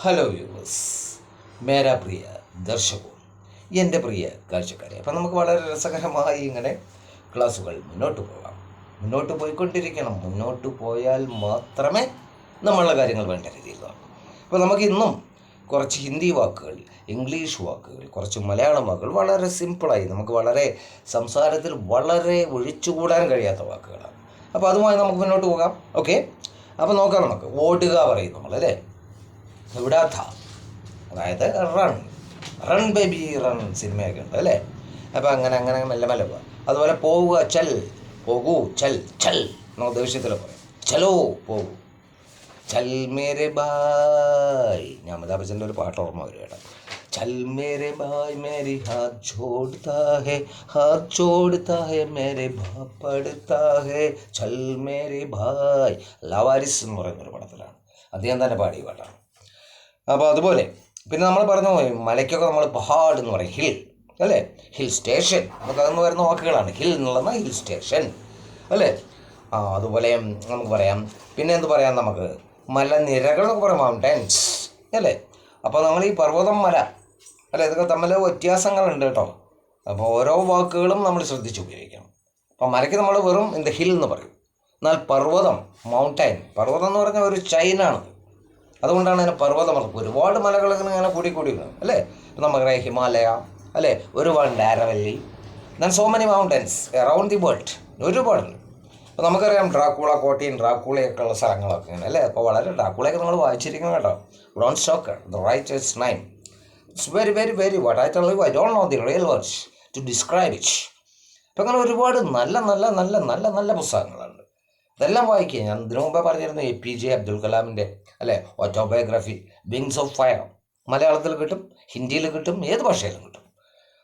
Hello viewers, മേരാ പ്രിയ ദർശകോ, എൻ്റെ പ്രിയ കാഴ്ചക്കാരെ. അപ്പം നമുക്ക് വളരെ രസകരമായി ഇങ്ങനെ ക്ലാസ്സുകൾ മുന്നോട്ട് പോകാം. മുന്നോട്ട് പോയിക്കൊണ്ടിരിക്കണം. മുന്നോട്ട് പോയാൽ മാത്രമേ നമ്മളുടെ കാര്യങ്ങൾ വേണ്ട രീതിയിൽ നടക്കും. അപ്പോൾ നമുക്ക് ഇന്നും കുറച്ച് ഹിന്ദി വാക്കുകൾ, ഇംഗ്ലീഷ് വാക്കുകൾ, കുറച്ച് മലയാളം വാക്കുകൾ വളരെ സിമ്പിളായി നമുക്ക് വളരെ സംസാരത്തിൽ വളരെ ഒഴിച്ചുകൂടാൻ കഴിയാത്ത വാക്കുകളാണ്. അപ്പോൾ അതുമായി നമുക്ക് മുന്നോട്ട് പോകാം. ഓക്കെ, അപ്പോൾ നോക്കാം. നമുക്ക് ഓടുക പറയും നമ്മൾ, അല്ലേ? വിടാത്ത, അതായത് റൺ റൺ ബേബി റൺ സിനിമയൊക്കെ ഉണ്ട്, അല്ലേ? അപ്പോൾ അങ്ങനെ അങ്ങനെ മെല്ലെ മെല്ലെ പോകാം. അതുപോലെ പോവുക, ചൽ, പോകൂ, ചൽ, ചൽ നമുക്ക് ദേഷ്യത്തിൽ പറയാം. ചലോ, പോകൂ, ചൽ മേരെ ബായ്. ഞാൻ അമിതാഭ് ബച്ചൻ്റെ ഒരു പാട്ട് ഓർമ്മ വരും കേട്ടോ. ചൽ മേരെ ബായ് മേരി ഹാത്ത് ചോഡ്താ ഹേ, ഹാത്ത് ചോഡ്താ ഹേ മേരെ ബാപ്പ് പടുത്താ ഹേ, ചൽ മേരെ ബായ്. ലവാരിസ് എന്ന് പറയുന്നൊരു പടത്തിലാണ്, അദ്ദേഹം തന്നെ പാടിയ പാട്ടാണ്. അപ്പോൾ അതുപോലെ പിന്നെ നമ്മൾ പറഞ്ഞു മലയ്ക്കൊക്കെ നമ്മൾ പഹാഡ് എന്ന് പറയും, ഹിൽ, അല്ലേ? ഹിൽ സ്റ്റേഷൻ നമുക്ക് അതെന്ന് വരുന്ന വാക്കുകളാണ്. ഹിൽ എന്നുള്ളത് ഹിൽ സ്റ്റേഷൻ, അല്ലേ? അതുപോലെ നമുക്ക് പറയാം. പിന്നെ എന്ത് പറയാം, നമുക്ക് മലനിരകൾ എന്നൊക്കെ പറയാം, മൗണ്ടൻസ്, അല്ലേ? അപ്പോൾ നമ്മൾ ഈ പർവ്വതം, മല, അല്ലേ, ഇതൊക്കെ തമ്മിൽ വ്യത്യാസങ്ങളുണ്ട് കേട്ടോ. അപ്പോൾ ഓരോ വാക്കുകളും നമ്മൾ ശ്രദ്ധിച്ച് ഉപയോഗിക്കണം. അപ്പോൾ മലയ്ക്ക് നമ്മൾ വെറും ഇൻ ദ ഹിൽ എന്ന് പറയും. എന്നാൽ പർവ്വതം, മൗണ്ടൈൻ, പർവ്വതം എന്ന് പറഞ്ഞാൽ ഒരു ചൈനാണ്. അതുകൊണ്ടാണ് അതിന് പർവ്വതമർക്കും. ഒരുപാട് മലകൾ ഇങ്ങനെ കൂടി വരും, അല്ലേ? നമുക്കറിയാം ഹിമാലയ, അല്ലേ? ഒരുപാട് Aravalli, then so many mountains around the world, ഒരുപാടുണ്ട്. അപ്പോൾ നമുക്കറിയാം ഡ്രാക്കുള കോട്ടയും ഡ്രാക്കുളയൊക്കെ ഉള്ള സ്ഥലങ്ങളൊക്കെ ഇങ്ങനെ, അല്ലേ? അപ്പോൾ വളരെ ഡ്രാക്കുളയൊക്കെ നമ്മൾ വായിച്ചിരിക്കണം കേട്ടോ. Don't stock the writer's name. It's very very very what I tell you, I don't know the real words to describe it. അപ്പോൾ അങ്ങനെ ഒരുപാട് നല്ല നല്ല നല്ല നല്ല നല്ല പുസ്തകങ്ങളുണ്ട്. ഇതെല്ലാം വായിക്കുക. ഞാൻ ഇതിനു മുമ്പേ പറഞ്ഞിരുന്നു APJ അബ്ദുൽ കലാമിൻ്റെ, അല്ലേ, ഓട്ടോബയോഗ്രഫി, വിങ്സ് ഓഫ് ഫയർ. മലയാളത്തിൽ കിട്ടും, ഹിന്ദിയിൽ കിട്ടും, ഏത് ഭാഷയിലും കിട്ടും.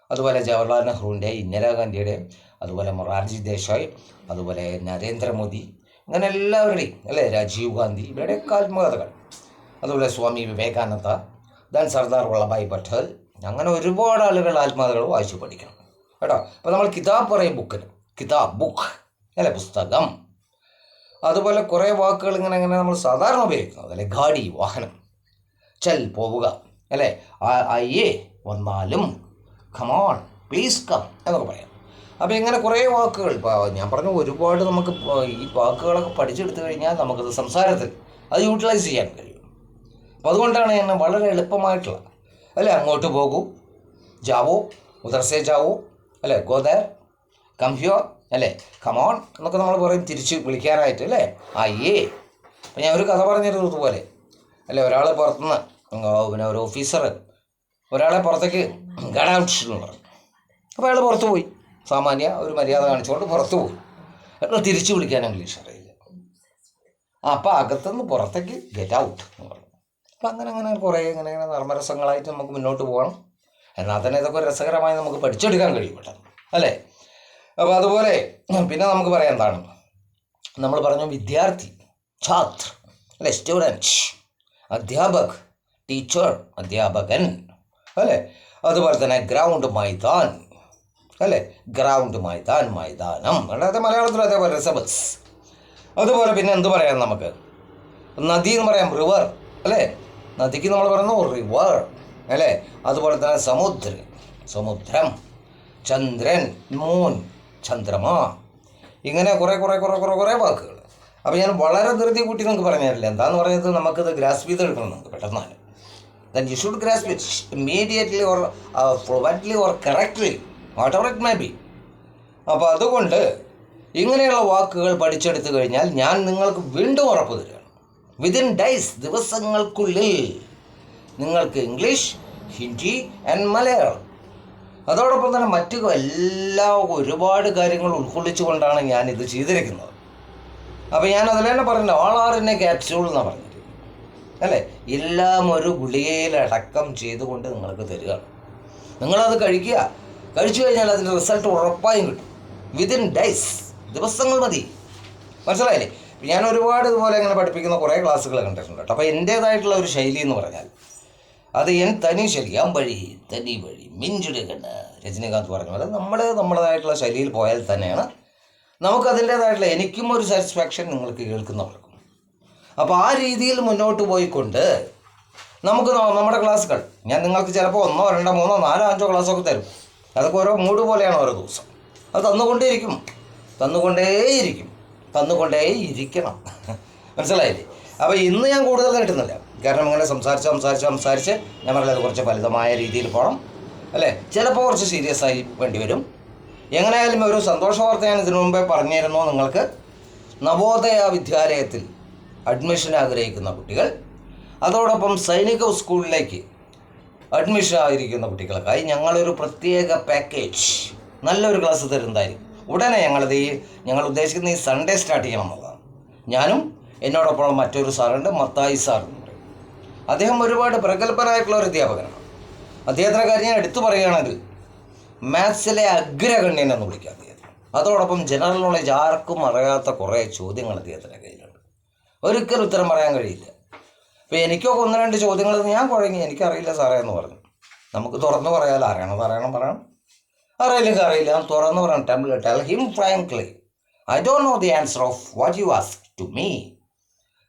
അതുപോലെ ജവഹർലാൽ നെഹ്റുവിൻ്റെ, ഇന്ദിരാഗാന്ധിയുടെ, അതുപോലെ മൊറാർജി ദേശായി, അതുപോലെ നരേന്ദ്രമോദി, അങ്ങനെ എല്ലാവരുടെയും, അല്ലേ, രാജീവ് ഗാന്ധി, ഇവരുടെയൊക്കെ ആത്മകഥകൾ. അതുപോലെ സ്വാമി വിവേകാനന്ദ, ദെൻ സർദാർ വല്ലഭായ് പട്ടേൽ, അങ്ങനെ ഒരുപാട് ആളുകൾ ആത്മകഥകൾ വായിച്ചു പഠിക്കണം കേട്ടോ. അപ്പോൾ നമ്മൾ കിതാബ് പറയും, ബുക്കിന് കിതാബ്, ബുക്ക്, അല്ലേ, പുസ്തകം. അതുപോലെ കുറേ വാക്കുകൾ ഇങ്ങനെ ഇങ്ങനെ നമ്മൾ സാധാരണ ഉപയോഗിക്കുന്നത്, അല്ലെ? ഗാഡി, വാഹനം, ചൽ, പോവുക, അല്ലേ? അയ്യേ, വന്നാലും, ഖമോൺ, പ്ലീസ് കം എന്നൊക്കെ പറയാം. അപ്പോൾ ഇങ്ങനെ കുറേ വാക്കുകൾ, ഇപ്പോൾ ഞാൻ പറഞ്ഞു ഒരുപാട് നമുക്ക് ഈ വാക്കുകളൊക്കെ പഠിച്ചെടുത്തു കഴിഞ്ഞാൽ നമുക്കത് സംസാരത്തിൽ അത് യൂട്ടിലൈസ് ചെയ്യാൻ കഴിയും. അപ്പോൾ അതുകൊണ്ടാണ് ഞാൻ വളരെ എളുപ്പമായിട്ടുള്ള, അല്ലേ, അങ്ങോട്ട് പോകൂ, ജാവോ, ഉദർസേ ജാവോ, അല്ലേ, ഗോ ദർ, കം ഹിയർ, അല്ലേ, കമോൺ എന്നൊക്കെ നമ്മൾ പറയും തിരിച്ച് വിളിക്കാനായിട്ട്, അല്ലേ? അയ്യേ. അപ്പം ഞാൻ ഒരു കഥ പറഞ്ഞിരുന്നു ഇതുപോലെ, അല്ലേ? ഒരാൾ പുറത്തുനിന്ന്, പിന്നെ ഒരു ഓഫീസർ ഒരാളെ പുറത്തേക്ക് ഗെറ്റ് ഔട്ട് എന്ന് പറഞ്ഞു. അപ്പോൾ അയാൾ പുറത്ത് പോയി, സാമാന്യ ഒരു മര്യാദ കാണിച്ചുകൊണ്ട് പുറത്ത് പോയി. അയാൾ തിരിച്ച് വിളിക്കാൻ ഇംഗ്ലീഷ് അറിയില്ല. അപ്പോൾ അകത്തുനിന്ന് പുറത്തേക്ക് ഗെറ്റ് ഔട്ട് എന്ന് പറഞ്ഞു. അപ്പം അങ്ങനെ അങ്ങനെ കുറേ ഇങ്ങനെ ഇങ്ങനെ നർമ്മരസങ്ങളായിട്ട് നമുക്ക് മുന്നോട്ട് പോകണം. എന്നാൽ തന്നെ ഇതൊക്കെ രസകരമായി നമുക്ക് പഠിച്ചെടുക്കാൻ കഴിയും പെട്ടെന്ന്, അല്ലേ? അപ്പോൾ അതുപോലെ പിന്നെ നമുക്ക് പറയാം എന്താണ്, നമ്മൾ പറഞ്ഞു വിദ്യാർത്ഥി, ഛാത്ര, അല്ലെ, സ്റ്റുഡൻറ്റ്, അധ്യാപക്, ടീച്ചർ, അധ്യാപകൻ, അല്ലേ? അതുപോലെ തന്നെ ഗ്രൗണ്ട്, മൈതാൻ, അല്ലേ? ഗ്രൗണ്ട്, മൈതാൻ, മൈതാനം, അല്ലാതെ മലയാളത്തിൽ അതേപോലെ റിസബസ്. അതുപോലെ പിന്നെ എന്ത് പറയാം, നമുക്ക് നദി എന്ന് പറയാം, റിവർ, അല്ലേ? നദിക്ക് നമ്മൾ പറയുന്നു റിവർ, അല്ലേ? അതുപോലെ തന്നെ സമുദ്രം, ചന്ദ്രൻ, മൂൺ, ചന്ദ്രമ, ഇങ്ങനെ കുറേ കുറേ കുറേ കുറേ കുറേ വാക്കുകൾ. അപ്പോൾ ഞാൻ വളരെ ധൃതി കൂട്ടി നമുക്ക് പറഞ്ഞു തരില്ല. എന്താണെന്ന് പറയുന്നത് നമുക്കത് ഗ്രാസ്പ് ചെയ്തെടുക്കണം നമുക്ക് പെട്ടെന്നാണ്. Then you should grasp it immediately or fluently or correctly, what ever it may be. അപ്പോൾ അതുകൊണ്ട് ഇങ്ങനെയുള്ള വാക്കുകൾ പഠിച്ചെടുത്തു കഴിഞ്ഞാൽ ഞാൻ നിങ്ങൾക്ക് വീണ്ടും ഉറപ്പ് തരികയാണ്, വിതിൻ ഡേയ്സ്, ദിവസങ്ങൾക്കുള്ളിൽ നിങ്ങൾക്ക് ഇംഗ്ലീഷ്, ഹിന്ദി ആൻഡ് മലയാളം, അതോടൊപ്പം തന്നെ മറ്റു എല്ലാ ഒരുപാട് കാര്യങ്ങൾ ഉൾക്കൊള്ളിച്ചുകൊണ്ടാണ് ഞാനിത് ചെയ്തിരിക്കുന്നത്. അപ്പോൾ ഞാൻ അതിൽ തന്നെ പറഞ്ഞു, all are in A capsule എന്നാണ് പറഞ്ഞത്, അല്ലേ? എല്ലാം ഒരു ഗുളികയിലടക്കം ചെയ്തുകൊണ്ട് നിങ്ങൾക്ക് തരികയാണ്. നിങ്ങളത് കഴിക്കുക, കഴിച്ചു കഴിഞ്ഞാൽ അതിൻ്റെ റിസൾട്ട് ഉറപ്പായും കിട്ടും. വിതിൻ ഡേയ്സ്, ദിവസങ്ങൾ മതി. മനസ്സിലായില്ലേ? ഞാൻ ഒരുപാട് ഇതുപോലെ ഇങ്ങനെ പഠിപ്പിക്കുന്ന കുറേ ക്ലാസ്സുകൾ കണ്ടിട്ടുണ്ട് കേട്ടോ. അപ്പോൾ എൻ്റേതായിട്ടുള്ള ഒരു ശൈലി എന്ന് പറഞ്ഞാൽ അത് തനി ശൈലി, തനി വഴി മിഞ്ചുടുകണ്, രജനീകാന്ത് പറഞ്ഞ പോലെ നമ്മുടേതായിട്ടുള്ള ശൈലിയിൽ പോയാൽ തന്നെയാണ് നമുക്കതിൻ്റേതായിട്ടുള്ള എനിക്കും ഒരു സാറ്റിസ്ഫാക്ഷൻ, നിങ്ങൾക്ക് കേൾക്കുന്നവർക്കും. അപ്പോൾ ആ രീതിയിൽ മുന്നോട്ട് പോയിക്കൊണ്ട് നമുക്ക് നമ്മുടെ ക്ലാസ്സുകൾ ഞാൻ നിങ്ങൾക്ക് ചിലപ്പോൾ 1, 2, 3, 4, 5 ക്ലാസ്സൊക്കെ തരും. അതൊക്കെ ഓരോ മൂഡ് പോലെയാണ് ഓരോ ദിവസം. അത് തന്നുകൊണ്ടേയിരിക്കും. മനസ്സിലായില്ലേ? അപ്പോൾ ഇന്ന് ഞാൻ കൂടുതൽ നീട്ടുന്നില്ല. കാരണം ഇങ്ങനെ സംസാരിച്ച് ഞാൻ പറഞ്ഞത് കുറച്ച് ഫലിതമായ രീതിയിൽ പോകണം അല്ലേ. ചിലപ്പോൾ കുറച്ച് സീരിയസ് ആയി വേണ്ടി വരും. എങ്ങനെയായാലും ഒരു സന്തോഷ വാർത്ത ഞാൻ ഇതിനു മുമ്പേ പറഞ്ഞിരുന്നു. നിങ്ങൾക്ക് നവോദയ വിദ്യാലയത്തിൽ അഡ്മിഷൻ ആഗ്രഹിക്കുന്ന കുട്ടികൾ, അതോടൊപ്പം സൈനിക സ്കൂളിലേക്ക് അഡ്മിഷൻ ആയിരിക്കുന്ന കുട്ടികൾക്കായി ഞങ്ങളൊരു പ്രത്യേക പാക്കേജ്, നല്ലൊരു ക്ലാസ് തരുന്നതായിരിക്കും. ഉടനെ ഞങ്ങൾ ഉദ്ദേശിക്കുന്ന ഈ സൺഡേ സ്റ്റാർട്ട് ചെയ്യണം എന്നുള്ളതാണ്. ഞാനും എന്നോടൊപ്പം മറ്റൊരു സാറുണ്ട്, മത്തായി സാറുണ്ട്. അദ്ദേഹം ഒരുപാട് പ്രഗത്ഭനായിട്ടുള്ള ഒരു അധ്യാപകനാണ്. അദ്ദേഹത്തിൻ്റെ കാര്യം ഞാൻ എടുത്തു പറയുകയാണെങ്കിൽ മാത്സിലെ അഗ്രഗണ്യൻ എന്ന് വിളിക്കാം അദ്ദേഹം. അതോടൊപ്പം ജനറൽ നോളേജ് ആർക്കും അറിയാത്ത കുറേ ചോദ്യങ്ങൾ അദ്ദേഹത്തിൻ്റെ കയ്യിലുണ്ട്. ഒരിക്കലും ഉത്തരം പറയാൻ കഴിയില്ല. അപ്പോൾ എനിക്കൊക്കെ 1-2 ചോദ്യങ്ങൾ ഞാൻ കുഴങ്ങി, എനിക്കറിയില്ല സാറേ എന്ന് പറഞ്ഞു. നമുക്ക് തുറന്ന് പറയാമല്ലോ, പറയണം. അറിയില്ലെങ്കിൽ അറിയില്ല, തുറന്ന് പറയണം. Tell him frankly, I don't know the answer of what you ask to me.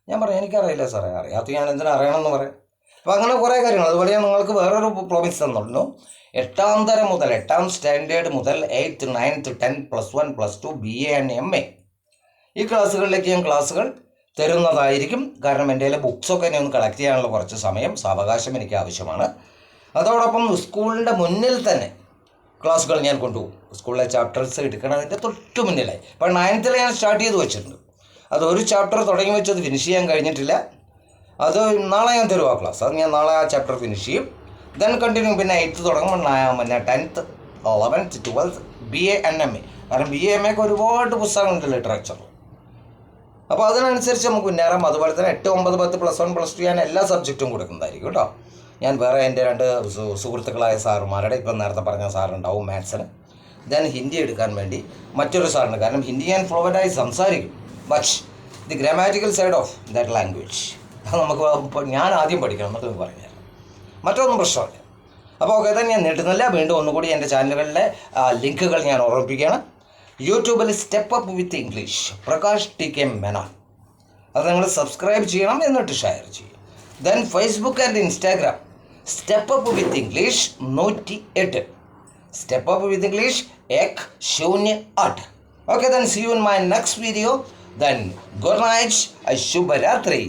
ഞാൻ പറഞ്ഞു എനിക്കറിയില്ല സാറേ, അറിയാത്ത ഞാൻ എന്തിനാ അറിയണമെന്ന് പറയാം. അപ്പോൾ അങ്ങനെ കുറേ കാര്യങ്ങൾ. അതുപോലെ ഞാൻ നിങ്ങൾക്ക് വേറൊരു പ്രോമിസ് തന്നിട്ടുണ്ടോ, 8ാം സ്റ്റാൻഡേർഡ് മുതൽ 8th, 9th, 10th, +1, +2, BA and MA ഈ ക്ലാസ്സുകളിലേക്ക് ഞാൻ ക്ലാസ്സുകൾ തരുന്നതായിരിക്കും. കാരണം എൻ്റെ കയ്യിൽ ബുക്സൊക്കെ ഇനി ഒന്ന് കളക്ട് ചെയ്യാനുള്ള കുറച്ച് സാവകാശം എനിക്ക് ആവശ്യമാണ്. അതോടൊപ്പം സ്കൂളിൻ്റെ മുന്നിൽ തന്നെ ക്ലാസ്സുകൾ ഞാൻ കൊണ്ടുപോകും. സ്കൂളിലെ ചാപ്റ്റേഴ്സ് എടുക്കണതിൻ്റെ തൊട്ട് മുന്നിലായി. ഇപ്പോൾ 9th ഞാൻ സ്റ്റാർട്ട് ചെയ്ത് വെച്ചിട്ടുണ്ട്. അത് ഒരു ചാപ്റ്റർ തുടങ്ങി വെച്ചത് ഫിനിഷ് ചെയ്യാൻ കഴിഞ്ഞിട്ടില്ല. അത് നാളെ ഞാൻ തരും ആ ക്ലാസ്. അത് ഞാൻ നാളെ ആ ചാപ്റ്റർ ഫിനിഷ് ചെയ്യും. Then continue. പിന്നെ 8th തുടങ്ങുമ്പോൾ 10th, 11th, 12th, BA and MA. കാരണം BA MA ഒരുപാട് പുസ്തകങ്ങളുണ്ട് ലിറ്ററേച്ചർ. അപ്പോൾ അതിനനുസരിച്ച് നമുക്ക് മുന്നേറാം. അതുപോലെ തന്നെ 8, 9, 10, +1, +2 ഞാൻ എല്ലാ സബ്ജക്റ്റും കൊടുക്കുന്നതായിരിക്കും കേട്ടോ. ഞാൻ വേറെ എൻ്റെ 2 സുഹൃത്തുക്കളായ സാറുമാരുടെ, ഇപ്പം നേരത്തെ പറഞ്ഞ സാറുണ്ടാവും മാത്സിന്. ദെൻ ഹിന്ദി എടുക്കാൻ വേണ്ടി മറ്റൊരു സാറുണ്ട്. കാരണം ഹിന്ദി ഞാൻ ഫ്ലുവൻ്റായി സംസാരിക്കും. But the grammatical side of that language അത് നമുക്ക് ഞാൻ ആദ്യം പഠിക്കണം എന്നൊക്കെ പറഞ്ഞുതരാം. മറ്റൊന്നും പ്രശ്നമില്ല. അപ്പോൾ ഓക്കെ, തന്നെ ഞാൻ നീട്ടുന്നില്ല. വീണ്ടും ഒന്നുകൂടി എൻ്റെ ചാനലുകളിലെ ലിങ്കുകൾ ഞാൻ ഓർമ്മിപ്പിക്കുകയാണ്. യൂട്യൂബിൽ step up with English Prakash TK Menon, അത് നിങ്ങൾ സബ്സ്ക്രൈബ് ചെയ്യണം, എന്നിട്ട് ഷെയർ ചെയ്യും. Then Facebook and Instagram step up with English 108, step up with English 108. Okay, then see you in my next video. Then good night, Shubha Ratri.